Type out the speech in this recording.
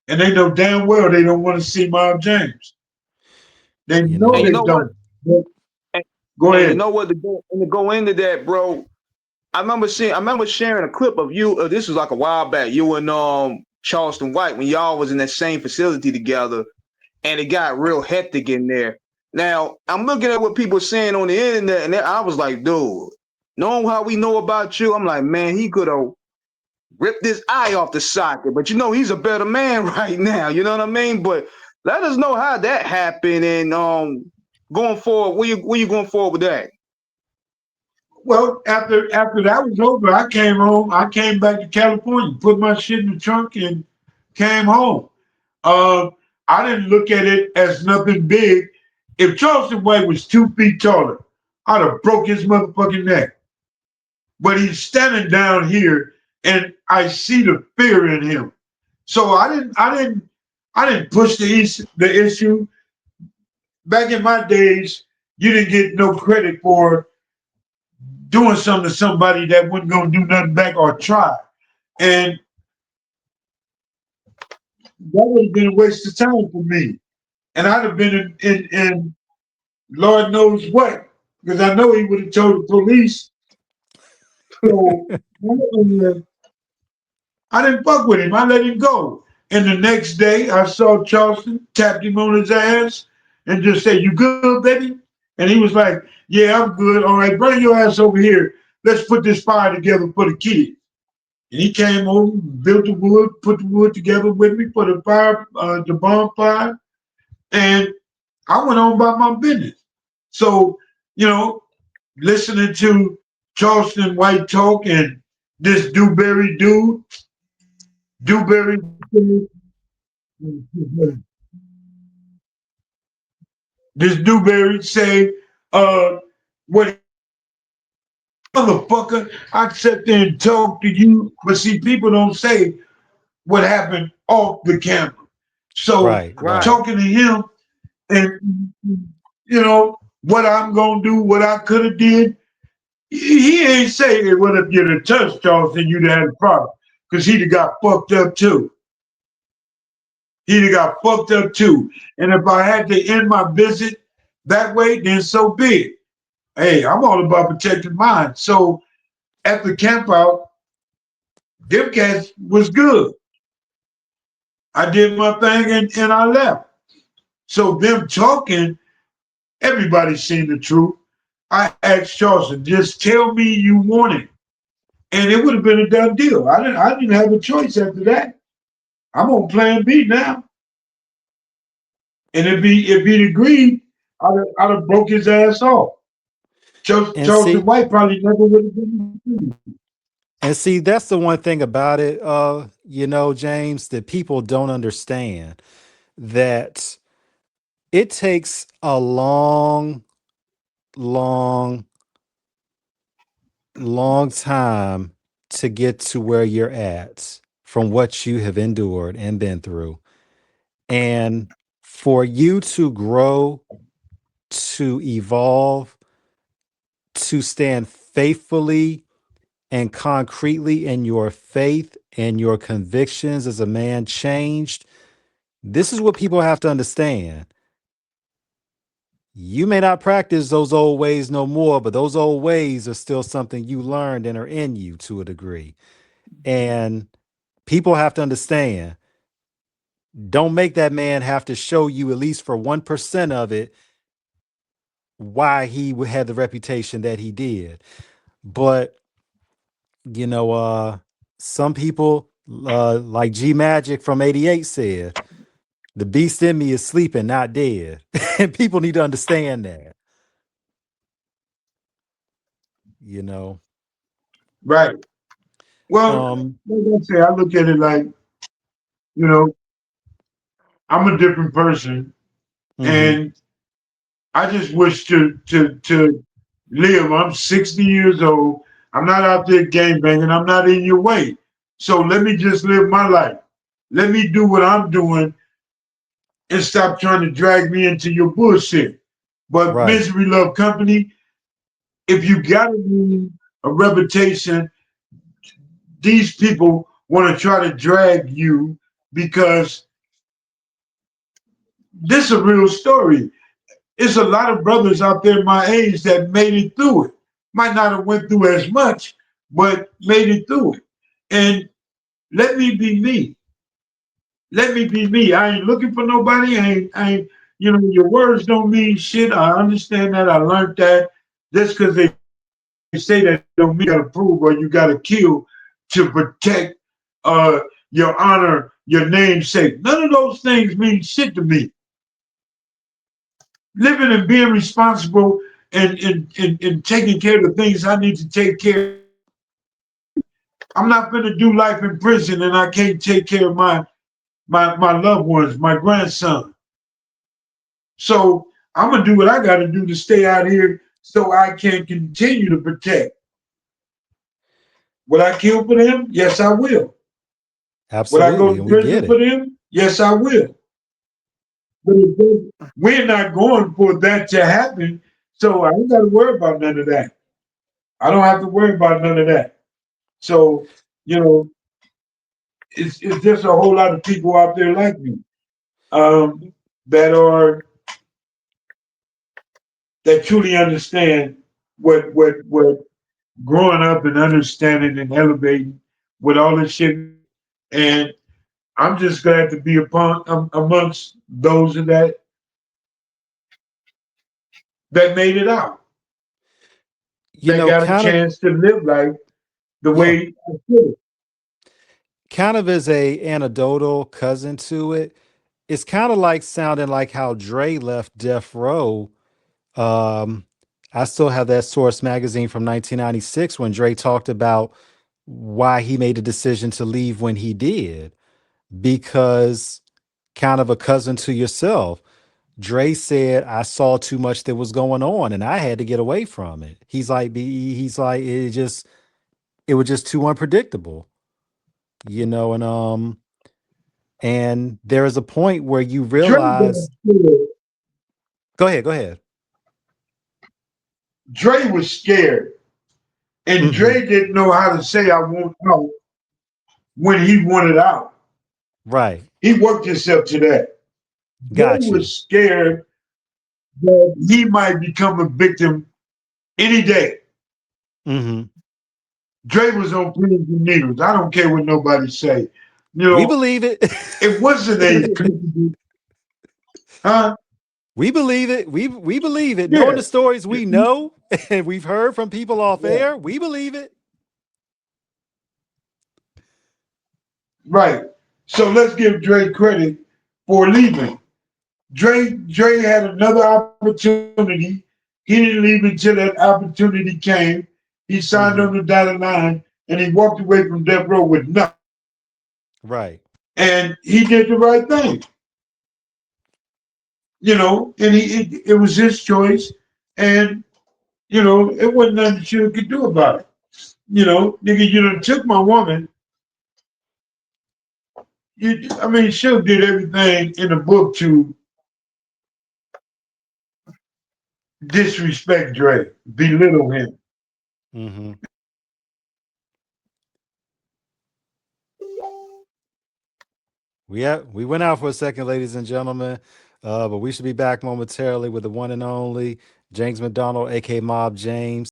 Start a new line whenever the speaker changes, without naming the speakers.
and they know damn well they don't want to see Mob James. They
You
know
And you
know,
they
know what?
don't. But
And,
go
and you
ahead.
know what? To go into that, bro. I remember sharing a clip of you. This was like a while back. You and Charleston White when y'all was in that same facility together, and it got real hectic in there. Now I'm looking at what people are saying on the internet, and I was like, dude, knowing how we know about you, I'm like, man, he could have ripped his eye off the socket, but you know he's a better man right now. You know what I mean? But let us know how that happened, and going forward, where you going forward with that?
Well, after that was over, I came home. I came back to California, put my shit in the trunk, and came home. Uh, I didn't look at it as nothing big. If Charleston White was 2 feet taller, I'd have broke his motherfucking neck. But he's standing down here, and I see the fear in him. So I didn't push the issue. Back in my days, you didn't get no credit for doing something to somebody that wasn't gonna do nothing back or try. And that would have been a waste of time for me. And I'd have been in Lord knows what, because I know he would have told the police. So I didn't fuck with him. I let him go. And the next day, I saw Charleston, tapped him on his ass, and just said, "You good, baby?" And he was like, "Yeah, I'm good. All right, bring your ass over here. Let's put this fire together for the kids." And he came over, built the wood, put the wood together with me for the fire, the bonfire, and I went on by my business. So, you know, listening to Charleston White talk and this Dewberry dude, Dewberry, this Dewberry say, what motherfucker, I sit there and talk to you, but see, people don't say what happened off the camera. So
right,
Right.
right.
talking to him and what I'm gonna do, what I could have did. He ain't saying it would have you'd have touched Charleston, you'd have had a problem. Because he'd have got fucked up too. He'd have got fucked up too. And if I had to end my visit that way, then so be it. Hey, I'm all about protecting mine. So at the camp out, them cats was good. I did my thing and I left. So them talking, everybody's seen the truth. I asked Charleston, just tell me you want it. And it would have been a done deal. I didn't have a choice after that. I'm on plan B now. And if he'd agreed, I'd have broke his ass off.
And
Charleston
see,
White probably never would have been.
and see, that's the one thing about it, James, that people don't understand that it takes a long, long, long time to get to where you're at from what you have endured and been through. And for you to grow, to evolve, to stand faithfully and concretely in your faith and your convictions as a man changed, this is what people have to understand. You may not practice those old ways no more, but those old ways are still something you learned and are in you to a degree. And people have to understand, don't make that man have to show you at least for 1% of it why he had the reputation that he did. But, you know, some people, like G Magic from '88 said, the beast in me is sleeping, not dead. And people need to understand that, you know.
Right. Well,
Um,
like I say, I look at it like, you know, I'm a different person.
mhm.
And I just wish to live. I'm 60 years old. I'm not out there gang banging. I'm not in your way. So let me just live my life. Let me do what I'm doing and stop trying to drag me into your bullshit. But
Right.
misery love company, if you got a reputation, these people want to try to drag you because this is a real story. It's a lot of brothers out there my age that made it through it. Might not have went through as much, but made it through it. And let me be me. Let me be me. I ain't looking for nobody. I ain't, your words don't mean shit. I understand that. I learned that. Just because they say that don't mean you gotta prove or you gotta kill to protect your honor, your namesake. None of those things mean shit to me. Living and being responsible and taking care of the things I need to take care of. I'm not gonna do life in prison and I can't take care of my loved ones, my grandson. So I'm gonna do what I gotta do to stay out here so I can continue to protect. Will I kill for them? Yes, I will. Will I go
Absolutely.
to
And we get
prison for
it.
them? Yes, I will. But we're not going for that to happen. So I ain't gotta worry about none of that. I don't have to worry about none of that. So, you know, it's just a whole lot of people out there like me, that are that truly understand what growing up and understanding and elevating with all this shit mean. And I'm just glad to be amongst those that made it out, that got a
Kind of,
chance to live life the
yeah,
way I should.
kind of as a anecdotal cousin to it. It's kind of like sounding like how Dre left Death Row. Um, I still have that Source magazine from 1996 when Dre talked about why he made the decision to leave when he did, because kind of a cousin to yourself. Dre said, I saw too much that was going on and I had to get away from it. He's like, it was just too unpredictable, and there is a point where you
Dre got
realize,
scared.
go ahead.
Dre was scared, and
Hmm.
Dre didn't know how to say I want out when he wanted out.
Right.
He worked himself to that. Dre
Got you.
was scared that he might become a victim any day.
Hmm.
Dre was on pins and needles. I don't care what nobody say. You
We
know,
believe it.
it wasn't a huh?
We believe it. We believe it. Knowing
Yeah,
the stories we know and we've heard from people off
yeah,
air, we believe it.
right. So let's give Dre credit for leaving. Dre had another opportunity. He didn't leave until that opportunity came. He signed on the
Hmm.
dotted line and he walked away from Death Row with nothing.
Right.
And he did the right thing, and it was his choice. And, it wasn't nothing you could do about it. Nigga, you done took my woman. I mean, Suge did everything in the book to disrespect Dre, belittle him.
Hmm. We went out for a second, ladies and gentlemen, but we should be back momentarily with the one and only James McDonald, aka Mob James.